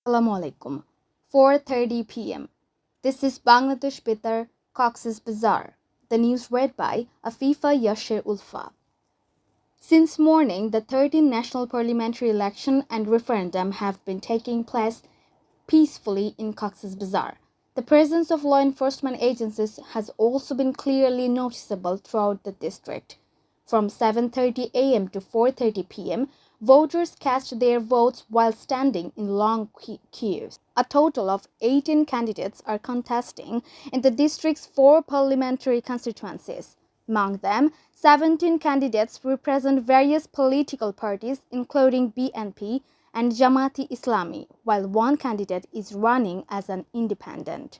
Assalamu alaikum. 4:30 p.m. This is Bangladesh Bitar, Cox's Bazar. The news read by Afifa Yashir Ulfa. Since morning, the 13th national parliamentary election and referendum have been taking place peacefully in Cox's Bazar. The presence of law enforcement agencies has also been clearly noticeable throughout the district. From 7:30 a.m. to 4:30 p.m., voters cast their votes while standing in long queues. A total of 18 candidates are contesting in the district's 4 parliamentary constituencies. Among them, 17 candidates represent various political parties including BNP and Jamaat-e-Islami, while one candidate is running as an independent.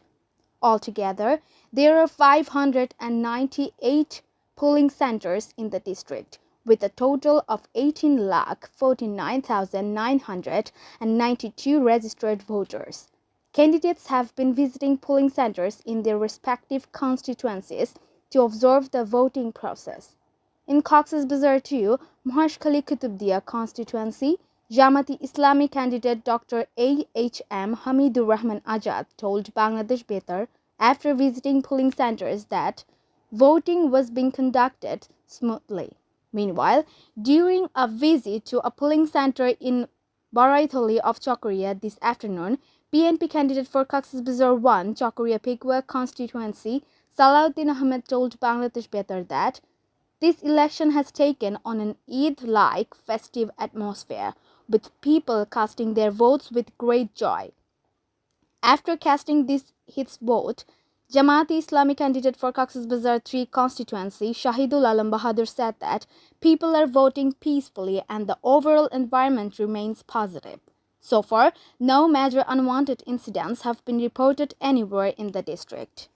Altogether, there are 598 polling centers in the district, with a total of 18,49,992 registered voters. Candidates have been visiting polling centers in their respective constituencies to observe the voting process. In Cox's Bazar too, Mahashkhali Kutubdia constituency, Jamaat-e-Islami candidate Dr. A.H.M. Hamidur Rahman Azad told Bangladesh Betar after visiting polling centers that voting was being conducted smoothly. Meanwhile, during a visit to a polling center in Baraitholi of Chakriya this afternoon, BNP candidate for Cox's Bazar 1 Chakriya Pigwa constituency, Salahuddin Ahmed told Bangladesh Betar that this election has taken on an Eid-like festive atmosphere, with people casting their votes with great joy. After casting his vote, Jamaat-e-Islami candidate for Cox's Bazar 3 constituency, Shahidul Alam Bahadur said that people are voting peacefully and the overall environment remains positive. So far, no major unwanted incidents have been reported anywhere in the district.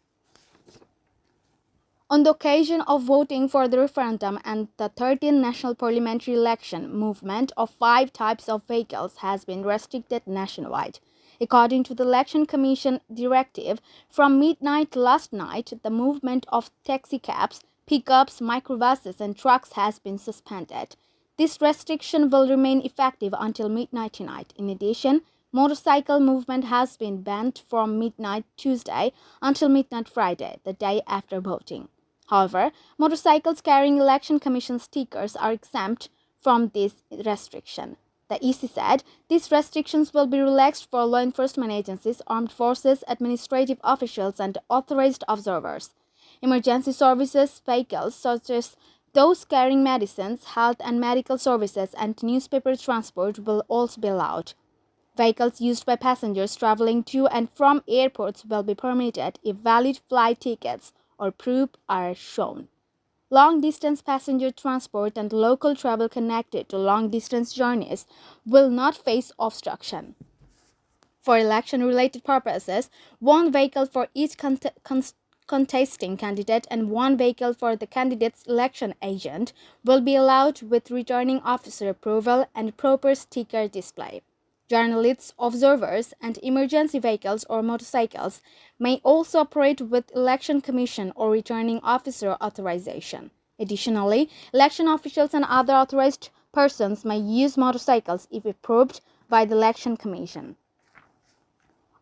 On the occasion of voting for the referendum and the 13th national parliamentary election, movement of 5 types of vehicles has been restricted nationwide. According to the Election Commission directive, from midnight last night, the movement of taxicabs, pickups, microbuses and trucks has been suspended. This restriction will remain effective until midnight tonight. In addition, motorcycle movement has been banned from midnight Tuesday until midnight Friday, the day after voting. However, motorcycles carrying Election Commission stickers are exempt from this restriction. The EC said these restrictions will be relaxed for law enforcement agencies, armed forces, administrative officials, and authorized observers. Emergency services vehicles, such as those carrying medicines, health and medical services, and newspaper transport, will also be allowed. Vehicles used by passengers traveling to and from airports will be permitted if valid flight tickets or proof are shown. Long-distance passenger transport and local travel connected to long-distance journeys will not face obstruction. For election-related purposes, one vehicle for each contesting candidate and one vehicle for the candidate's election agent will be allowed with returning officer approval and proper sticker display. Journalists, observers, and emergency vehicles or motorcycles may also operate with Election Commission or returning officer authorization. Additionally, election officials and other authorized persons may use motorcycles if approved by the Election Commission.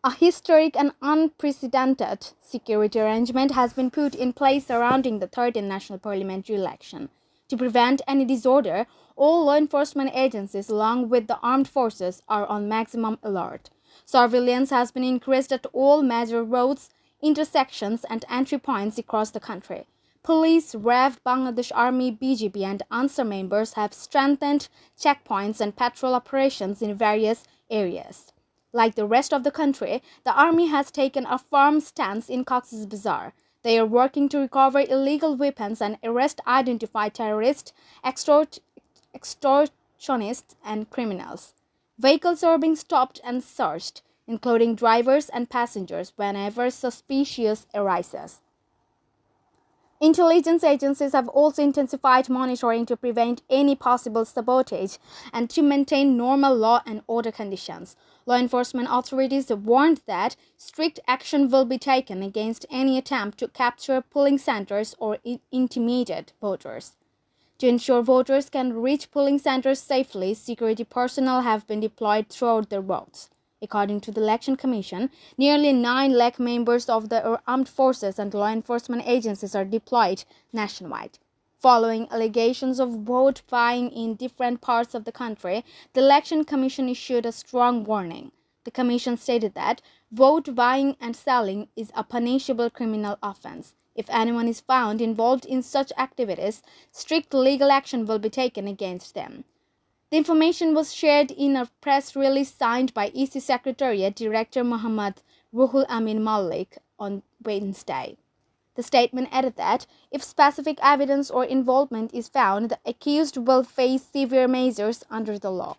A historic and unprecedented security arrangement has been put in place surrounding the 13th national parliamentary election. To prevent any disorder, all law enforcement agencies along with the armed forces are on maximum alert. Surveillance has been increased at all major roads, intersections and entry points across the country. Police, RAF, Bangladesh Army, BGP and ANSAR members have strengthened checkpoints and patrol operations in various areas. Like the rest of the country, the army has taken a firm stance in Cox's Bazar. They are working to recover illegal weapons and arrest identified terrorists, extortionists, and criminals. Vehicles are being stopped and searched, including drivers and passengers, whenever suspicious arises. Intelligence agencies have also intensified monitoring to prevent any possible sabotage and to maintain normal law and order conditions. Law enforcement authorities have warned that strict action will be taken against any attempt to capture polling centers or intimidate voters. To ensure voters can reach polling centers safely, security personnel have been deployed throughout the roads. According to the Election Commission, nearly 9 lakh members of the armed forces and law enforcement agencies are deployed nationwide. Following allegations of vote buying in different parts of the country, the Election Commission issued a strong warning. The Commission stated that vote buying and selling is a punishable criminal offense. If anyone is found involved in such activities, strict legal action will be taken against them. The information was shared in a press release signed by EC Secretariat Director Muhammad Ruhul Amin Malik on Wednesday. The statement added that if specific evidence or involvement is found, the accused will face severe measures under the law.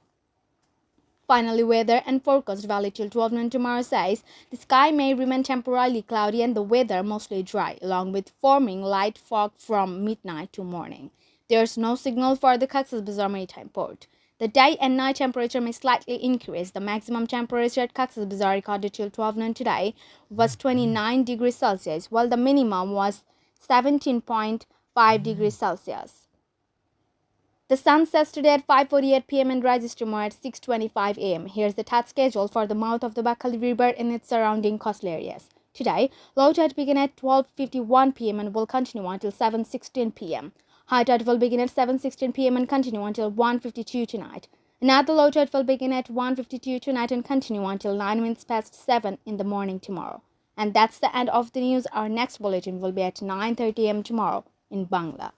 Finally, weather and forecast valid till 12 noon tomorrow says the sky may remain temporarily cloudy and the weather mostly dry, along with forming light fog from midnight to morning. There is no signal for the Cox's Bazar Maritime Port. The day and night temperature may slightly increase. The maximum temperature at Cox's Bazar recorded till 12 noon today was 29 degrees Celsius, while the minimum was 17.5 degrees Celsius. The sun sets today at 5:48 p.m. and rises tomorrow at 6:25 a.m. Here's the tide schedule for the mouth of the Bakkali River and its surrounding coastal areas. Today, low tide begin at 12:51 p.m. and will continue until 7:16 p.m. High tide will begin at 7:16 p.m. and continue until 1:52 tonight. Another low tide will begin at 1:52 tonight and continue until 9 minutes past 7 in the morning tomorrow. And that's the end of the news. Our next bulletin will be at 9:30 a.m. tomorrow in Bangla.